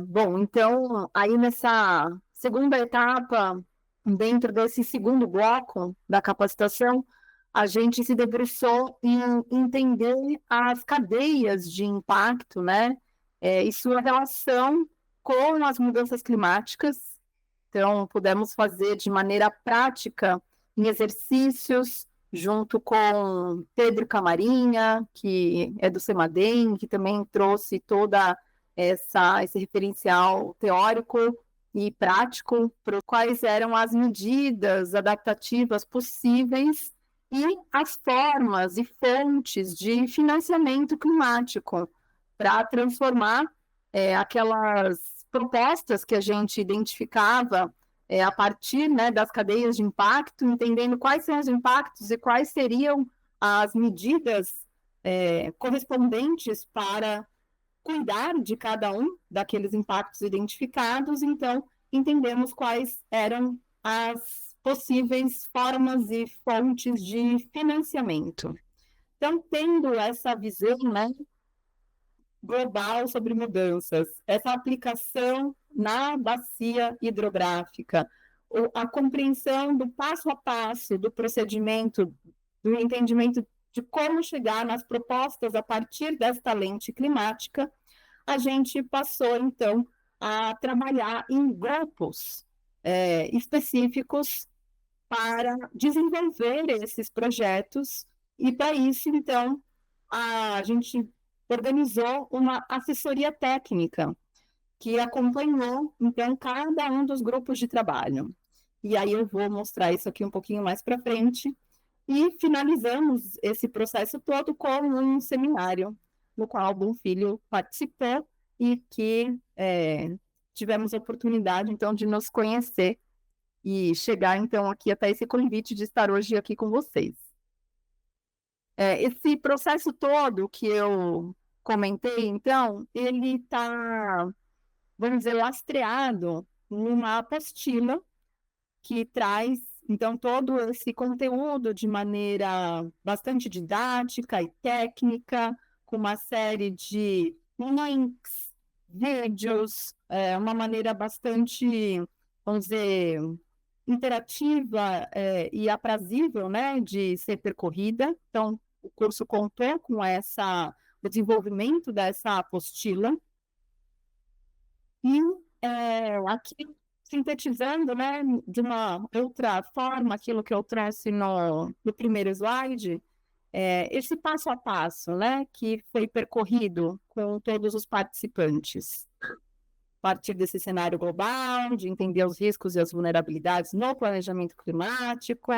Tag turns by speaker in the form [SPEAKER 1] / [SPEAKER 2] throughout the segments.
[SPEAKER 1] Bom, então, aí nessa segunda etapa, dentro desse segundo bloco da capacitação, a gente se debruçou em entender as cadeias de impacto, né? E sua relação com as mudanças climáticas. Então, pudemos fazer de maneira prática em exercícios, junto com Pedro Camarinha, que é do CEMADEM, que também trouxe toda esse referencial teórico e prático para quais eram as medidas adaptativas possíveis e as formas e fontes de financiamento climático para transformar aquelas propostas que a gente identificava a partir, né, das cadeias de impacto, entendendo quais são os impactos e quais seriam as medidas correspondentes para cuidar de cada um daqueles impactos identificados. Então, entendemos quais eram as possíveis formas e fontes de financiamento. Então, tendo essa visão, né, global sobre mudanças, essa aplicação na bacia hidrográfica, a compreensão do passo a passo do procedimento, do entendimento de como chegar nas propostas a partir desta lente climática, a gente passou, então, a trabalhar em grupos específicos para desenvolver esses projetos, e para isso, então, a gente organizou uma assessoria técnica que acompanhou, então, cada um dos grupos de trabalho. E aí eu vou mostrar isso aqui um pouquinho mais para frente. E finalizamos esse processo todo com um seminário, no qual o Bom Filho participou e que tivemos a oportunidade, então, de nos conhecer e chegar, então, aqui até esse convite de estar hoje aqui com vocês. Esse processo todo que eu comentei, então, ele está, vamos dizer, lastreado numa apostila que traz, então, todo esse conteúdo de maneira bastante didática e técnica, com uma série de links, vídeos, uma maneira bastante, vamos dizer, interativa e aprazível, né, de ser percorrida. Então, o curso contou com o desenvolvimento dessa apostila. E aqui, sintetizando, né, de uma outra forma, aquilo que eu trouxe no primeiro slide, esse passo a passo, né, que foi percorrido com todos os participantes partir desse cenário global, de entender os riscos e as vulnerabilidades no planejamento climático,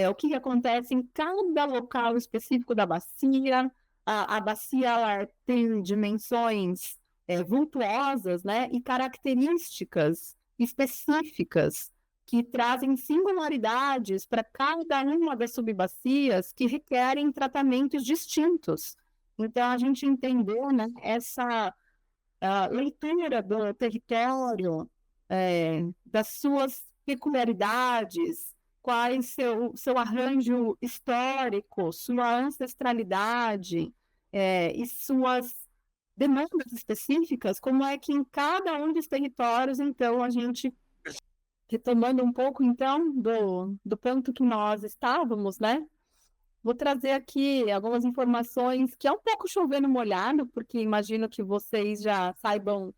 [SPEAKER 1] o que acontece em cada local específico da bacia. A bacia ela tem dimensões vultuosas, né, e características específicas que trazem singularidades para cada uma das subbacias que requerem tratamentos distintos. Então, a gente entendeu, né, essa a leitura do território, das suas peculiaridades, quais seu arranjo histórico, sua ancestralidade, e suas demandas específicas, como é que em cada um dos territórios, então, a gente, retomando um pouco, então, do ponto que nós estávamos, né? Vou trazer aqui algumas informações que é um pouco chovendo molhado, porque imagino que vocês já saibam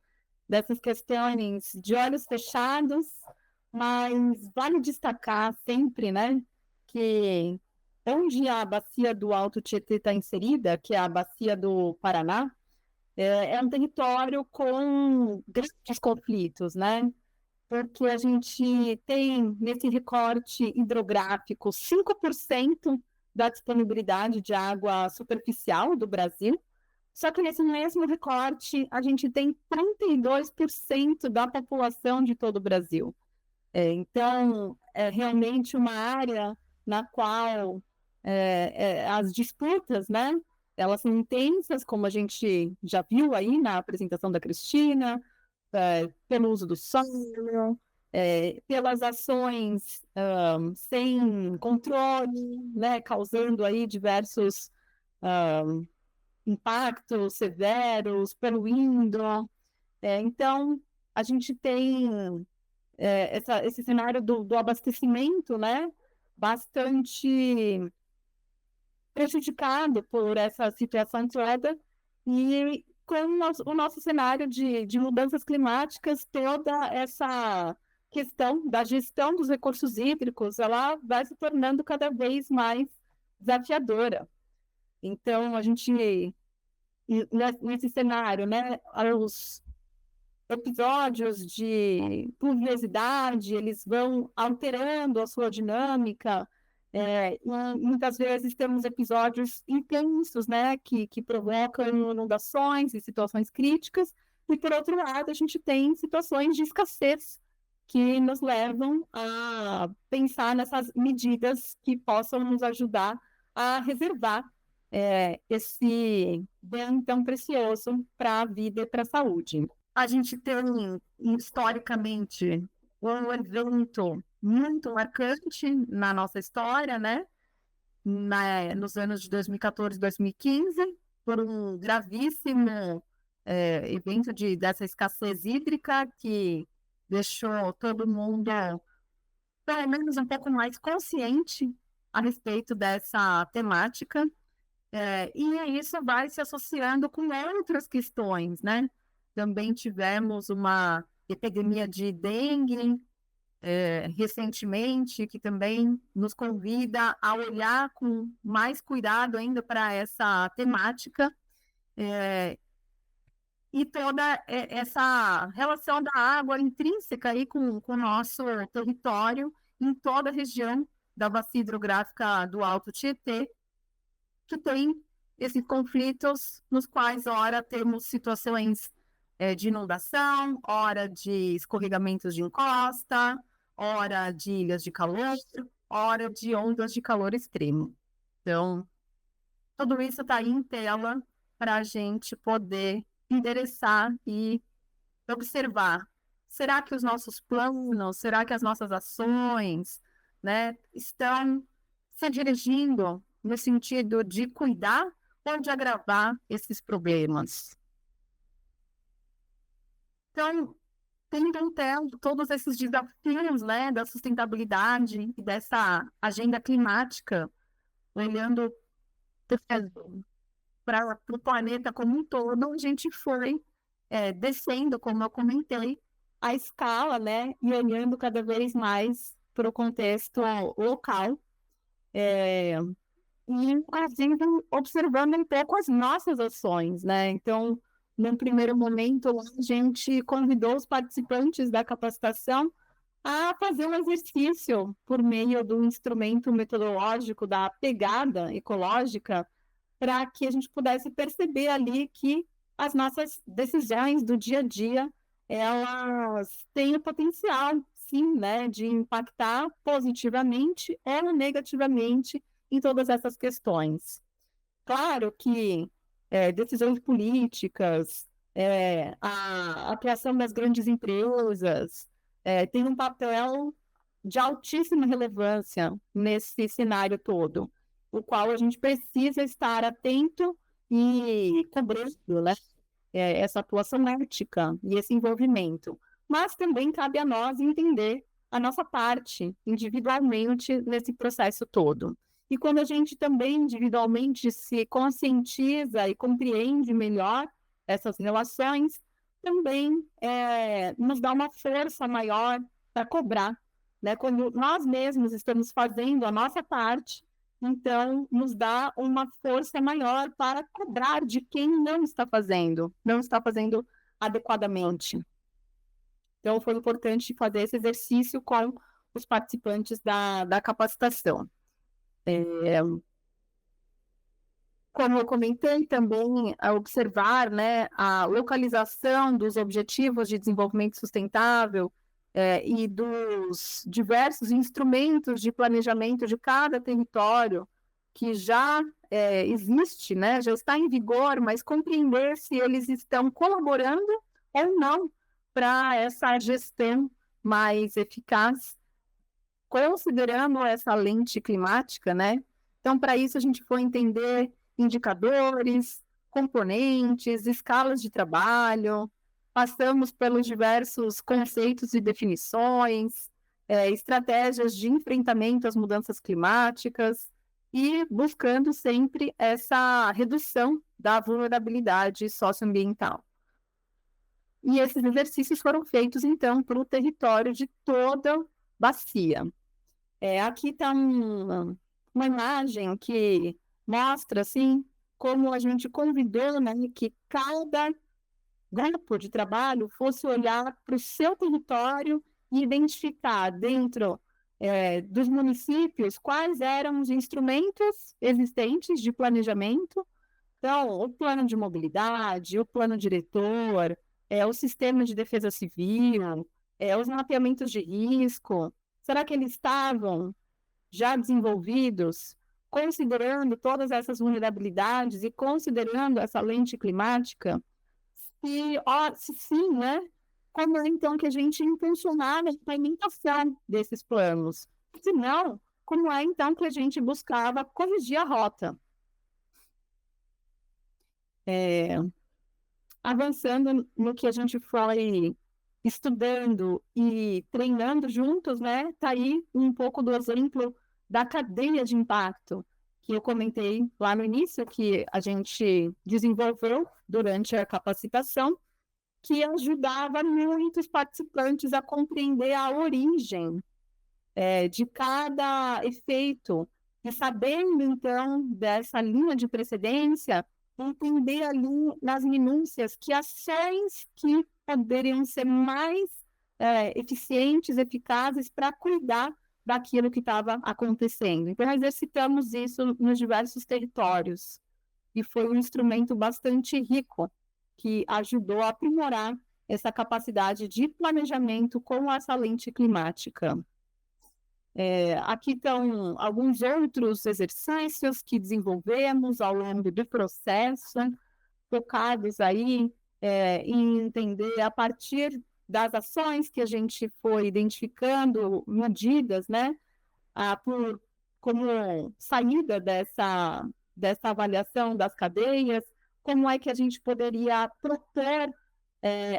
[SPEAKER 1] dessas questões de olhos fechados, mas vale destacar sempre, né, que onde a bacia do Alto Tietê está inserida, que é a bacia do Paraná, é um território com grandes conflitos, né? Porque a gente tem nesse recorte hidrográfico 5% da disponibilidade de água superficial do Brasil, só que nesse mesmo recorte a gente tem 32% da população de todo o Brasil. Então, é realmente uma área na qual as disputas, né, elas são intensas, como a gente já viu aí na apresentação da Cristina, pelo uso do solo, pelas ações sem controle, né, causando aí diversos impactos severos, poluindo. Então, a gente tem esse cenário do abastecimento, né, bastante prejudicado por essa situação toda, e com o nosso cenário de mudanças climáticas, toda essa questão da gestão dos recursos hídricos, ela vai se tornando cada vez mais desafiadora. Então, a gente, nesse cenário, né, os episódios de pluviosidade, eles vão alterando a sua dinâmica, e muitas vezes temos episódios intensos, né, que provocam inundações e situações críticas, e por outro lado, a gente tem situações de escassez que nos levam a pensar nessas medidas que possam nos ajudar a reservar esse bem tão precioso para a vida e para a saúde. A gente tem, historicamente, um evento muito marcante na nossa história, né? Nos anos de 2014 e 2015, por um gravíssimo evento dessa escassez hídrica que deixou todo mundo, pelo menos, um pouco mais consciente a respeito dessa temática. E isso vai se associando com outras questões, né? Também tivemos uma epidemia de dengue recentemente, que também nos convida a olhar com mais cuidado ainda para essa temática. E toda essa relação da água intrínseca aí com o nosso território, em toda a região da bacia hidrográfica do Alto Tietê, que tem esses conflitos nos quais, ora, temos situações de inundação, ora de escorregamentos de encosta, ora de ilhas de calor, ora de ondas de calor extremo. Então, tudo isso está aí em tela para a gente poder endereçar e observar. Será que os nossos planos, será que as nossas ações, né, estão se dirigindo no sentido de cuidar ou de agravar esses problemas? Então, tendo em tela todos esses desafios, né, da sustentabilidade e dessa agenda climática, olhando para o planeta como um todo, a gente foi descendo, como eu comentei, a escala, né, e olhando cada vez mais para o contexto local, e inclusive observando um pouco as nossas ações, né? Então, num primeiro momento, a gente convidou os participantes da capacitação a fazer um exercício por meio do instrumento metodológico da pegada ecológica, para que a gente pudesse perceber ali que as nossas decisões do dia a dia, elas têm o potencial, sim, né, de impactar positivamente ou negativamente em todas essas questões. Claro que decisões políticas, a atuação das grandes empresas, tem um papel de altíssima relevância nesse cenário todo, o qual a gente precisa estar atento e cobrando, né, essa atuação ética e esse envolvimento. Mas também cabe a nós entender a nossa parte individualmente nesse processo todo. E quando a gente também individualmente se conscientiza e compreende melhor essas relações, também nos dá uma força maior para cobrar, né? Quando nós mesmos estamos fazendo a nossa parte, então nos dá uma força maior para cobrar de quem não está fazendo adequadamente. Então foi importante fazer esse exercício com os participantes da capacitação. Como eu comentei também, a observar, né, a localização dos objetivos de desenvolvimento sustentável e dos diversos instrumentos de planejamento de cada território que já existe, né, já está em vigor, mas compreender se eles estão colaborando ou não para essa gestão mais eficaz, considerando essa lente climática, né? Então, para isso, a gente foi entender indicadores, componentes, escalas de trabalho, passamos pelos diversos conceitos e definições, estratégias de enfrentamento às mudanças climáticas e buscando sempre essa redução da vulnerabilidade socioambiental. E esses exercícios foram feitos, então, para o território de toda a bacia. Aqui está uma imagem que mostra, assim, como a gente convidou, né, que cada grupo de trabalho fosse olhar para o seu território e identificar dentro dos municípios quais eram os instrumentos existentes de planejamento. Então, o plano de mobilidade, o plano diretor, o sistema de defesa civil, os mapeamentos de risco. Será que eles estavam já desenvolvidos, considerando todas essas vulnerabilidades e considerando essa lente climática? Se sim, né? Como é então que a gente impulsionava a implementação desses planos? Se não, como é então que a gente buscava corrigir a rota? Avançando no que a gente foi estudando e treinando juntos, né? Está aí um pouco do exemplo da cadeia de impacto que eu comentei lá no início, que a gente desenvolveu durante a capacitação, que ajudava muitos participantes a compreender a origem de cada efeito, e sabendo, então, dessa linha de precedência, entender ali nas minúcias que ações que poderiam ser mais eficientes, eficazes para cuidar daquilo que estava acontecendo. Então, exercitamos isso nos diversos territórios, e foi um instrumento bastante rico, que ajudou a aprimorar essa capacidade de planejamento com essa lente climática. Aqui estão alguns outros exercícios que desenvolvemos ao longo do processo, focados aí em entender a partir das ações que a gente foi identificando, medidas, né, como saída dessa avaliação das cadeias, como é que a gente poderia propor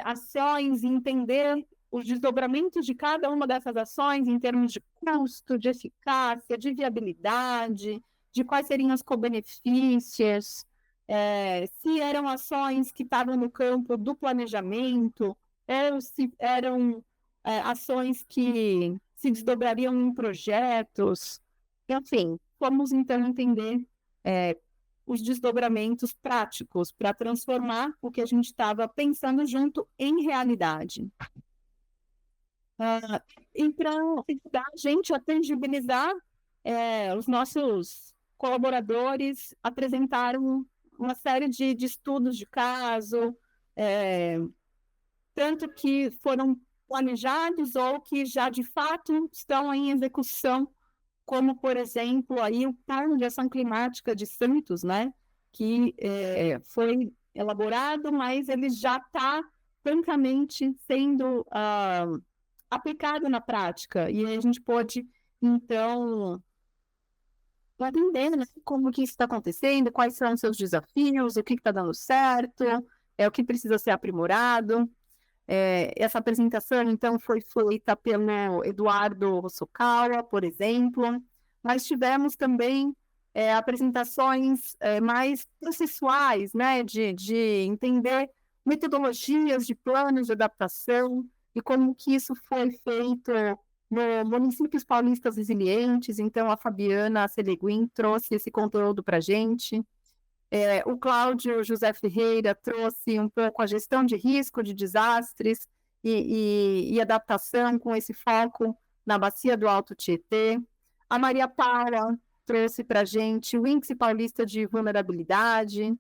[SPEAKER 1] ações e entender os desdobramentos de cada uma dessas ações em termos de custo, de eficácia, de viabilidade, de quais seriam os co-benefícios, se eram ações que estavam no campo do planejamento, ou se eram ações que se desdobrariam em projetos. Enfim, vamos então entender os desdobramentos práticos para transformar o que a gente estava pensando junto em realidade. E para ajudar a gente a tangibilizar, os nossos colaboradores apresentaram uma série de estudos de caso, tanto que foram planejados ou que já de fato estão em execução, como, por exemplo, aí o Plano de Ação Climática de Santos, né, que foi elaborado, mas ele já está francamente sendo aplicado na prática, e aí a gente pode, então, entender, né, como que isso está acontecendo, quais são os seus desafios, o que está dando certo, o que precisa ser aprimorado. Essa apresentação, então, foi feita pelo Eduardo Hosokawa, por exemplo. Nós tivemos também apresentações mais processuais, né, de entender metodologias de planos de adaptação e como que isso foi feito no Municípios Paulistas Resilientes. Então, a Fabiana Seleguin trouxe esse conteúdo para a gente. O Cláudio José Ferreira trouxe um pouco a gestão de risco de desastres e adaptação com esse foco na bacia do Alto Tietê. A Maria Paula trouxe para a gente o Índice Paulista de Vulnerabilidade,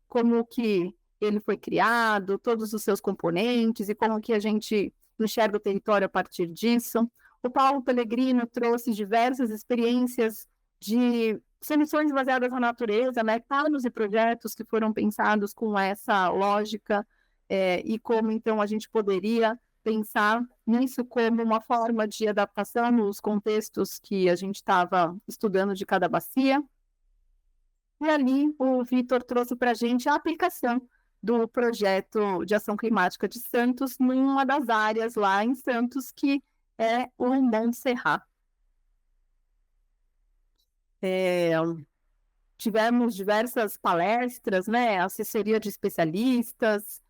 [SPEAKER 1] como que ele foi criado, todos os seus componentes e como que a gente enxerga o território a partir disso. O Paulo Pellegrino trouxe diversas experiências de soluções baseadas na natureza, né, planos e projetos que foram pensados com essa lógica, e como, então, a gente poderia pensar nisso como uma forma de adaptação nos contextos que a gente estava estudando de cada bacia. E ali o Vitor trouxe para a gente a aplicação do projeto de ação climática de Santos, numa das áreas lá em Santos, que é o Monte Serra. Tivemos diversas palestras, né? Assessoria de especialistas,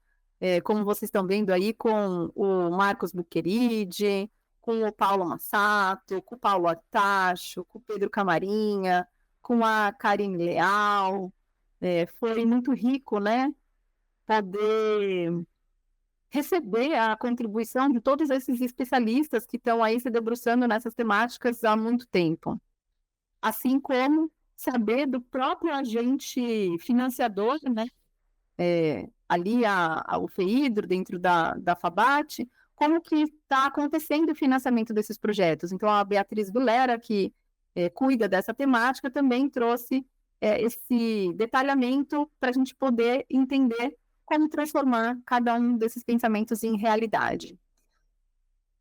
[SPEAKER 1] como vocês estão vendo aí, com o Marcos Buqueride, com o Paulo Massato, com o Paulo Artacho, com o Pedro Camarinha, com a Karine Leal. Foi muito rico, né? Poder receber a contribuição de todos esses especialistas que estão aí se debruçando nessas temáticas há muito tempo. Assim como saber do próprio agente financiador, né? Ali o FEIDRO, dentro da FABAT, como que está acontecendo o financiamento desses projetos. Então, a Beatriz Vilera, que cuida dessa temática, também trouxe esse detalhamento para a gente poder entender como transformar cada um desses pensamentos em realidade.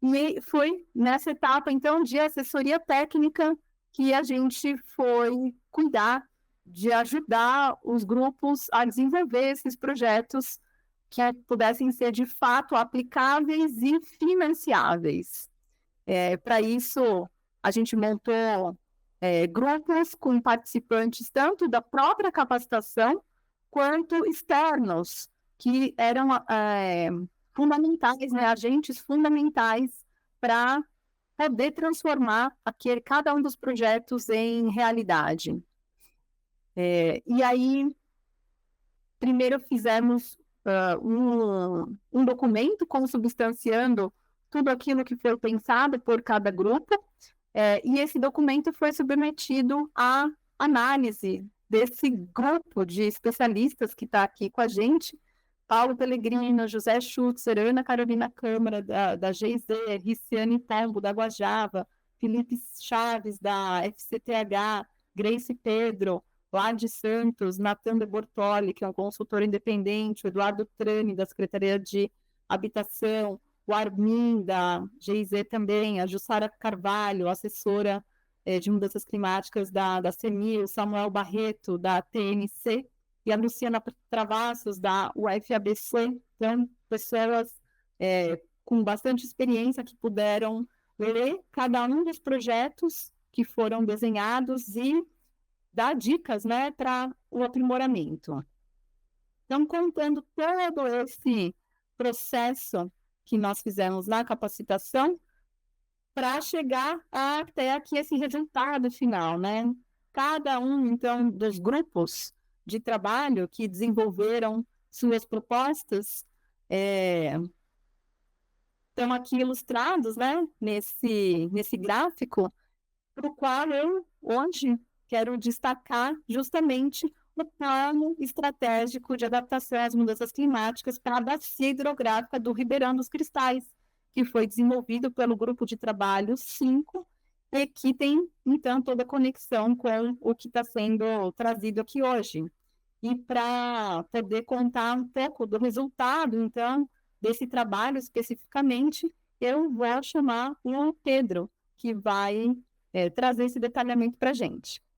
[SPEAKER 1] E foi nessa etapa, então, de assessoria técnica que a gente foi cuidar de ajudar os grupos a desenvolver esses projetos que pudessem ser, de fato, aplicáveis e financiáveis. Para isso, a gente montou grupos com participantes tanto da própria capacitação quanto externos, que eram fundamentais, né, agentes fundamentais para poder transformar cada um dos projetos em realidade. E aí, primeiro fizemos um documento consubstanciando tudo aquilo que foi pensado por cada grupo, e esse documento foi submetido à análise desse grupo de especialistas que está aqui com a gente: Paulo Pellegrino, José Schutzer, Ana Carolina Câmara, da GIZ, Riciane Pombo, da Guajava, Felipe Chaves, da FCTH, Grace Pedro, lá de Santos, Natan de Bortoli, que é um consultor independente, o Eduardo Trani, da Secretaria de Habitação, o Armin, da GIZ também, a Jussara Carvalho, assessora de mudanças climáticas da CEMI, o Samuel Barreto, da TNC, e a Luciana Travassos, da UFABC. Então, pessoas com bastante experiência que puderam ler cada um dos projetos que foram desenhados e dar dicas, né, para o aprimoramento. Então, contando todo esse processo que nós fizemos na capacitação, para chegar até aqui esse resultado final, né? Cada um, então, dos grupos de trabalho que desenvolveram suas propostas estão aqui ilustrados, né, nesse gráfico, para o qual eu hoje quero destacar justamente o Plano Estratégico de Adaptação às Mudanças Climáticas para a Bacia Hidrográfica do Ribeirão dos Cristais, que foi desenvolvido pelo Grupo de Trabalho 5, e que tem, então, toda a conexão com o que está sendo trazido aqui hoje. E para poder contar um pouco do resultado, então, desse trabalho especificamente, eu vou chamar o Pedro, que vai trazer esse detalhamento para a gente.